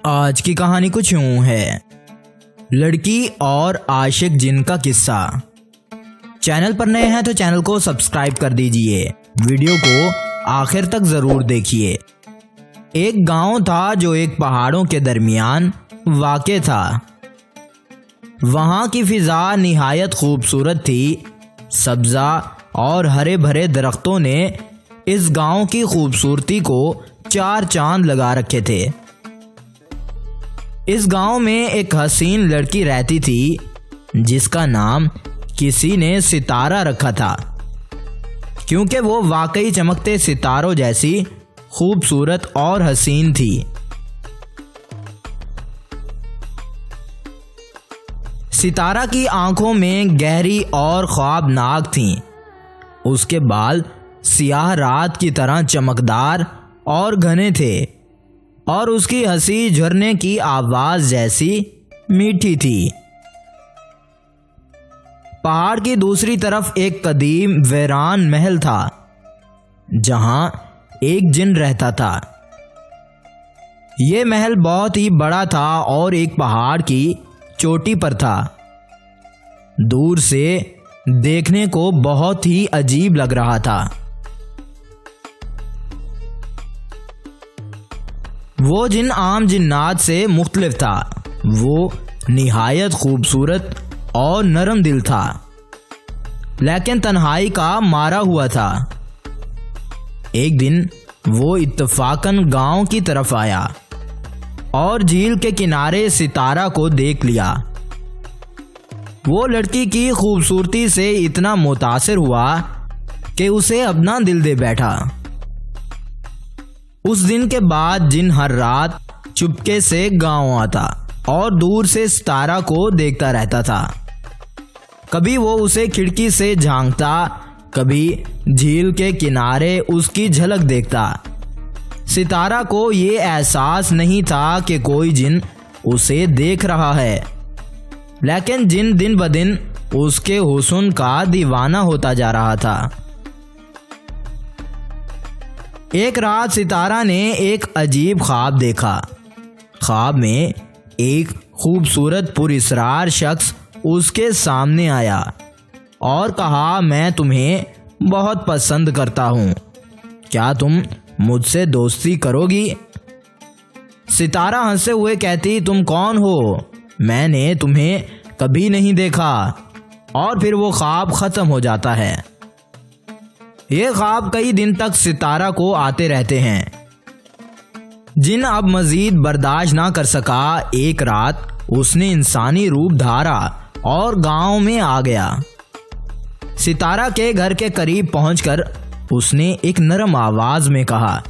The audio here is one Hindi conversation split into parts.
आज की कहानी कुछ यूं है, लड़की और आशिक जिन का किस्सा। चैनल पर नए हैं तो चैनल को सब्सक्राइब कर दीजिए, वीडियो को आखिर तक जरूर देखिए। एक गांव था जो एक पहाड़ों के दरमियान वाक़े था। वहां की फिजा निहायत खूबसूरत थी। सब्जा और हरे भरे दरख्तों ने इस गांव की खूबसूरती को चार चांद लगा रखे थे। इस गांव में एक हसीन लड़की रहती थी जिसका नाम किसी ने सितारा रखा था, क्योंकि वो वाकई चमकते सितारों जैसी खूबसूरत और हसीन थी। सितारा की आंखों में गहरी और ख्वाबनाक थीं। उसके बाल सियाह रात की तरह चमकदार और घने थे और उसकी हंसी झरने की आवाज जैसी मीठी थी। पहाड़ की दूसरी तरफ एक कदीम वीरान महल था जहां एक जिन रहता था। यह महल बहुत ही बड़ा था और एक पहाड़ की चोटी पर था। दूर से देखने को बहुत ही अजीब लग रहा था। वो जिन आम जिन्नात से मुख्तलिफ था। वो निहायत खूबसूरत और नरम दिल था, लेकिन तन्हाई का मारा हुआ था। एक दिन वो इत्तफाकन गांव की तरफ आया और झील के किनारे सितारा को देख लिया। वो लड़की की खूबसूरती से इतना मुतासिर हुआ कि उसे अपना दिल दे बैठा। उस दिन के बाद जिन हर रात चुपके से गांव आता और दूर से सितारा को देखता रहता था। कभी वो उसे खिड़की से झांकता, कभी झील के किनारे उसकी झलक देखता। सितारा को ये एहसास नहीं था कि कोई जिन उसे देख रहा है, लेकिन जिन दिन ब दिन उसके हुस्न का दीवाना होता जा रहा था। एक रात सितारा ने एक अजीब ख्वाब देखा। ख्वाब में एक खूबसूरत पुरस्रार शख्स उसके सामने आया और कहा, मैं तुम्हें बहुत पसंद करता हूँ, क्या तुम मुझसे दोस्ती करोगी? सितारा हंसते हुए कहती, तुम कौन हो? मैंने तुम्हें कभी नहीं देखा। और फिर वो ख्वाब खत्म हो जाता है। ये ख्वाब कई दिन तक सितारा को आते रहते हैं। जिन अब मजीद बर्दाश्त ना कर सका। एक रात उसने इंसानी रूप धारा और गांव में आ गया। सितारा के घर के करीब पहुंचकर उसने एक नरम आवाज में कहा,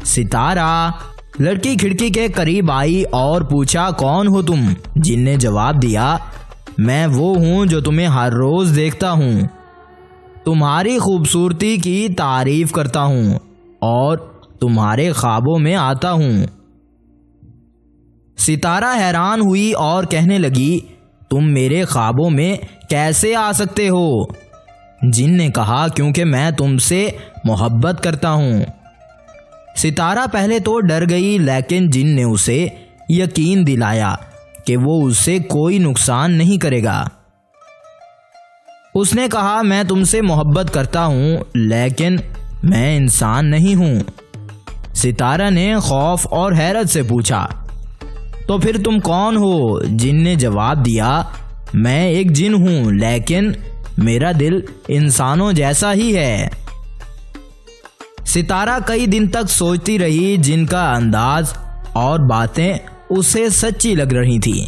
सितारा। लड़की खिड़की के करीब आई और पूछा, कौन हो तुम? जिन ने जवाब दिया, मैं वो हूँ जो तुम्हें हर रोज देखता हूँ, तुम्हारी खूबसूरती की तारीफ करता हूँ और तुम्हारे ख्वाबों में आता हूँ। सितारा हैरान हुई और कहने लगी, तुम मेरे ख्वाबों में कैसे आ सकते हो? जिन ने कहा, क्योंकि मैं तुमसे मोहब्बत करता हूँ। सितारा पहले तो डर गई, लेकिन जिन ने उसे यकीन दिलाया कि वो उससे कोई नुकसान नहीं करेगा। उसने कहा, मैं तुमसे मोहब्बत करता हूँ, लेकिन मैं इंसान नहीं हूँ। सितारा ने खौफ और हैरत से पूछा, तो फिर तुम कौन हो? जिन ने जवाब दिया, मैं एक जिन हूँ, लेकिन मेरा दिल इंसानों जैसा ही है। सितारा कई दिन तक सोचती रही। जिनका अंदाज और बातें उसे सच्ची लग रही थी।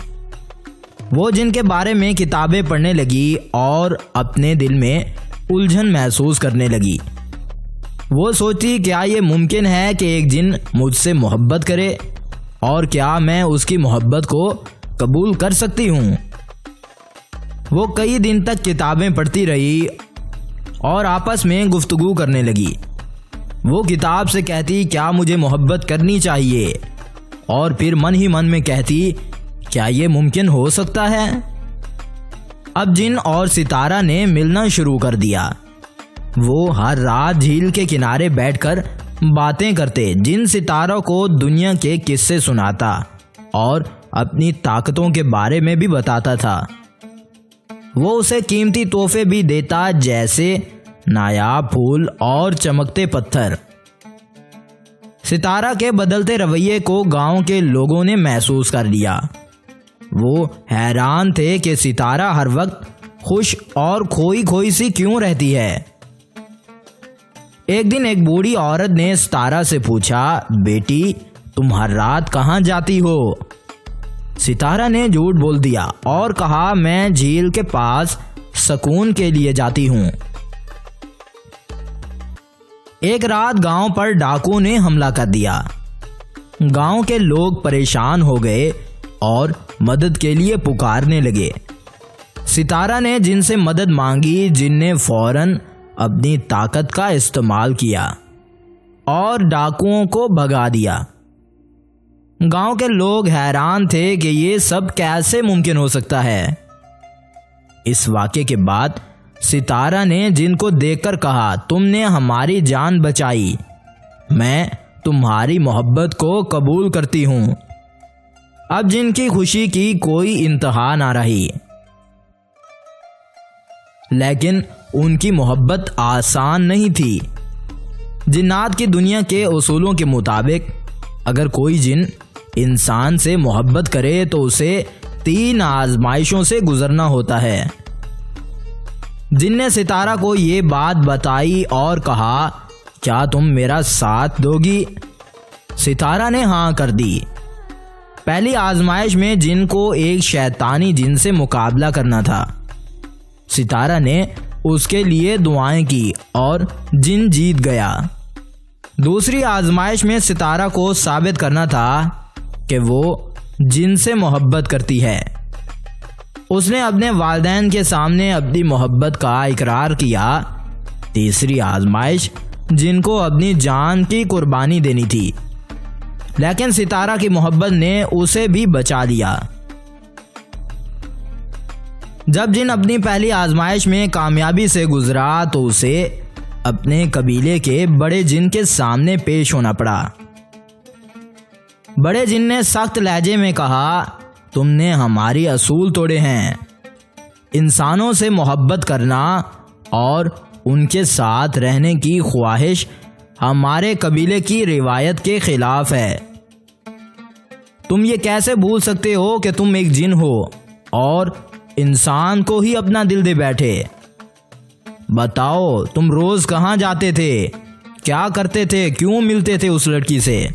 वो जिनके बारे में किताबें पढ़ने लगी और अपने दिल में उलझन महसूस करने लगी। वो सोचती, क्या ये मुमकिन है कि एक जिन मुझसे मोहब्बत करे, और क्या मैं उसकी मोहब्बत को कबूल कर सकती हूँ? वो कई दिन तक किताबें पढ़ती रही और आपस में गुफ्तगू करने लगी। वो किताब से कहती, क्या मुझे मोहब्बत करनी चाहिए? और फिर मन ही मन में कहती, क्या ये मुमकिन हो सकता है? अब जिन और सितारा ने मिलना शुरू कर दिया। वो हर रात झील के किनारे बैठकर बातें करते। जिन सितारों को दुनिया के किस्से सुनाता और अपनी ताकतों के बारे में भी बताता था। वो उसे कीमती तोहफे भी देता, जैसे नायाब फूल और चमकते पत्थर। सितारा के बदलते रवैये को गांव के लोगों ने महसूस कर लिया। वो हैरान थे कि सितारा हर वक्त खुश और खोई खोई सी क्यों रहती है। एक दिन एक बूढ़ी औरत ने सितारा से पूछा, बेटी तुम हर रात कहाँ जाती हो? सितारा ने झूठ बोल दिया और कहा, मैं झील के पास सुकून के लिए जाती हूँ। एक रात गांव पर डाकू ने हमला कर दिया। गांव के लोग परेशान हो गए और मदद के लिए पुकारने लगे। सितारा ने जिनसे मदद मांगी, जिनने फौरन अपनी ताकत का इस्तेमाल किया और डाकुओं को भगा दिया। गांव के लोग हैरान थे कि ये सब कैसे मुमकिन हो सकता है। इस वाक़े के बाद सितारा ने जिनको देखकर कहा, तुमने हमारी जान बचाई, मैं तुम्हारी मोहब्बत को कबूल करती हूँ। अब जिनकी खुशी की कोई इंतहा ना रही। लेकिन उनकी मोहब्बत आसान नहीं थी। जिन्नात की दुनिया के उसूलों के मुताबिक अगर कोई जिन इंसान से मोहब्बत करे तो उसे 3 आजमाइशों से गुजरना होता है। जिन ने सितारा को ये बात बताई और कहा, क्या तुम मेरा साथ दोगी? सितारा ने हाँ कर दी। पहली आजमाइश में जिन को एक शैतानी जिन से मुकाबला करना था। सितारा ने उसके लिए दुआएं की और जिन जीत गया। दूसरी आजमाइश में सितारा को साबित करना था कि वो जिन से मोहब्बत करती है। उसने अपने वालिदैन के सामने अपनी मोहब्बत का इकरार किया। तीसरी आजमाइश जिनको अपनी जान की कुर्बानी देनी थी, लेकिन सितारा की मोहब्बत ने उसे भी बचा लिया। जब जिन अपनी पहली आजमाइश में कामयाबी से गुजरा तो उसे अपने कबीले के बड़े जिन के सामने पेश होना पड़ा। बड़े जिन ने सख्त लहजे में कहा, तुमने हमारी असूल तोड़े हैं। इंसानों से मोहब्बत करना और उनके साथ रहने की ख्वाहिश हमारे कबीले की रिवायत के खिलाफ है। तुम ये कैसे भूल सकते हो कि तुम एक जिन हो और इंसान को ही अपना दिल दे बैठे? बताओ, तुम रोज कहाँ जाते थे, क्या करते थे, क्यों मिलते थे उस लड़की से?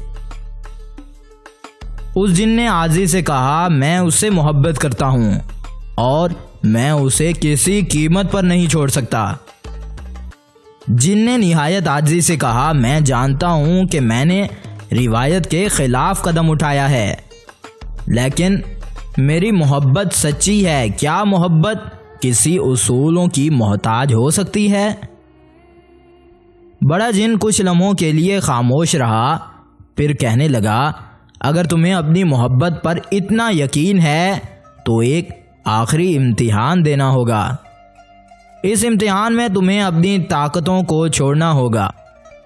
उस जिन ने आजी से कहा, मैं उससे मोहब्बत करता हूँ और मैं उसे किसी कीमत पर नहीं छोड़ सकता। जिन ने निहायत आजी से कहा, मैं जानता हूँ कि मैंने रिवायत के खिलाफ कदम उठाया है, लेकिन मेरी मोहब्बत सच्ची है। क्या मोहब्बत किसी उसूलों की मोहताज हो सकती है? बड़ा जिन कुछ लम्हों के लिए खामोश रहा, फिर कहने लगा, अगर तुम्हें अपनी मोहब्बत पर इतना यकीन है तो एक आखिरी इम्तिहान देना होगा। इस इम्तिहान में तुम्हें अपनी ताकतों को छोड़ना होगा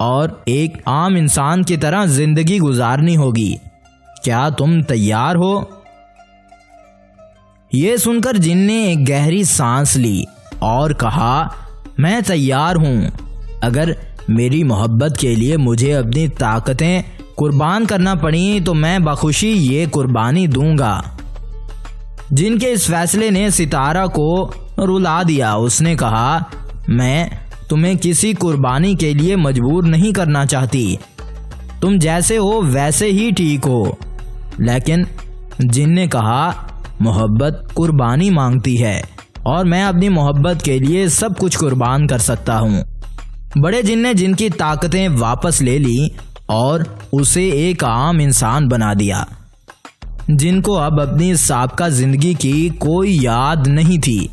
और एक आम इंसान की तरह जिंदगी गुजारनी होगी। क्या तुम तैयार हो? ये सुनकर जिन ने एक गहरी सांस ली और कहा, मैं तैयार हूँ। अगर मेरी मोहब्बत के लिए मुझे अपनी ताकतें कुर्बान करना पड़ी तो मैं बखुशी ये कुर्बानी दूंगा। जिनके इस फैसले ने सितारा को रुला दिया। उसने कहा, मैं तुम्हें किसी कुर्बानी के लिए मजबूर नहीं करना चाहती। तुम जैसे हो वैसे ही ठीक हो। लेकिन जिन ने कहा, मोहब्बत कुर्बानी मांगती है और मैं अपनी मोहब्बत के लिए सब कुछ कुर्बान कर सकता हूँ। बड़े जिन ने जिनकी ताकतें वापस ले ली और उसे एक आम इंसान बना दिया, जिनको अब अपनी साबका जिंदगी की कोई याद नहीं थी,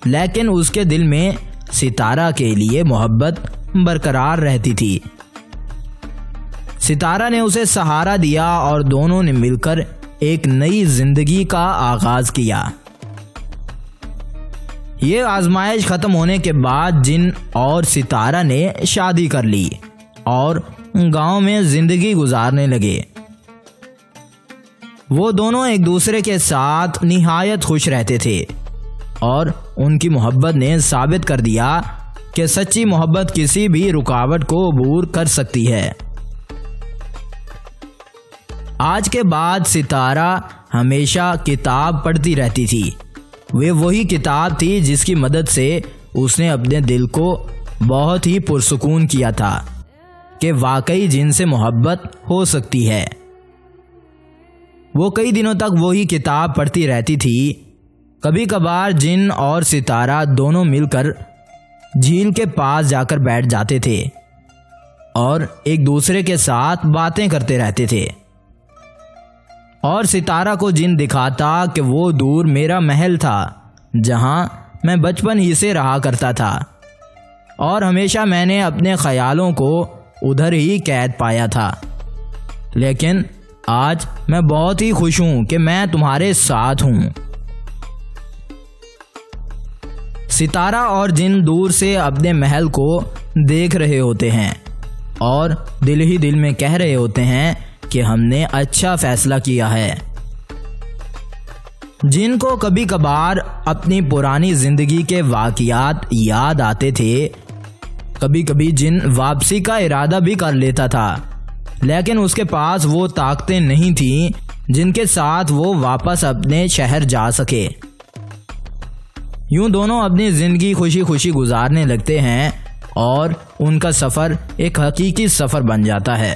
लेकिन उसके दिल में सितारा के लिए मोहब्बत बरकरार रहती थी। सितारा ने उसे सहारा दिया और दोनों ने मिलकर एक नई जिंदगी का आगाज किया। ये आजमाइश खत्म होने के बाद जिन और सितारा ने शादी कर ली और गांव में जिंदगी गुजारने लगे। वो दोनों एक दूसरे के साथ निहायत खुश रहते थे और उनकी मोहब्बत ने साबित कर दिया कि सच्ची मोहब्बत किसी भी रुकावट को अबूर कर सकती है। आज के बाद सितारा हमेशा किताब पढ़ती रहती थी। वे वही किताब थी जिसकी मदद से उसने अपने दिल को बहुत ही पुरसुकून किया था कि वाकई जिनसे मोहब्बत हो सकती है। वो कई दिनों तक वही किताब पढ़ती रहती थी। कभी कभार जिन और सितारा दोनों मिलकर झील के पास जाकर बैठ जाते थे और एक दूसरे के साथ बातें करते रहते थे। और सितारा को जिन दिखाता कि वो दूर मेरा महल था जहां मैं बचपन ही से रहा करता था और हमेशा मैंने अपने ख्यालों को उधर ही कैद पाया था, लेकिन आज मैं बहुत ही खुश हूं कि मैं तुम्हारे साथ हूं। सितारा और जिन दूर से अपने महल को देख रहे होते हैं और दिल ही दिल में कह रहे होते हैं कि हमने अच्छा फैसला किया है। जिनको कभी कभार अपनी पुरानी जिंदगी के वाक़ियात याद आते थे, कभी कभी जिन वापसी का इरादा भी कर लेता था, लेकिन उसके पास वो ताकतें नहीं थीं जिनके साथ वो वापस अपने शहर जा सके। यूं दोनों अपनी ज़िंदगी खुशी खुशी गुजारने लगते हैं और उनका सफ़र एक हकीकी सफ़र बन जाता है।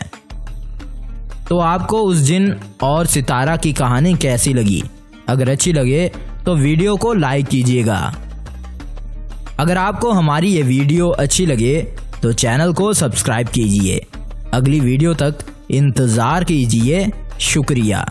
तो आपको उस जिन और सितारा की कहानी कैसी लगी? अगर अच्छी लगे तो वीडियो को लाइक कीजिएगा। अगर आपको हमारी ये वीडियो अच्छी लगे तो चैनल को सब्सक्राइब कीजिए। अगली वीडियो तक इंतज़ार कीजिए। शुक्रिया।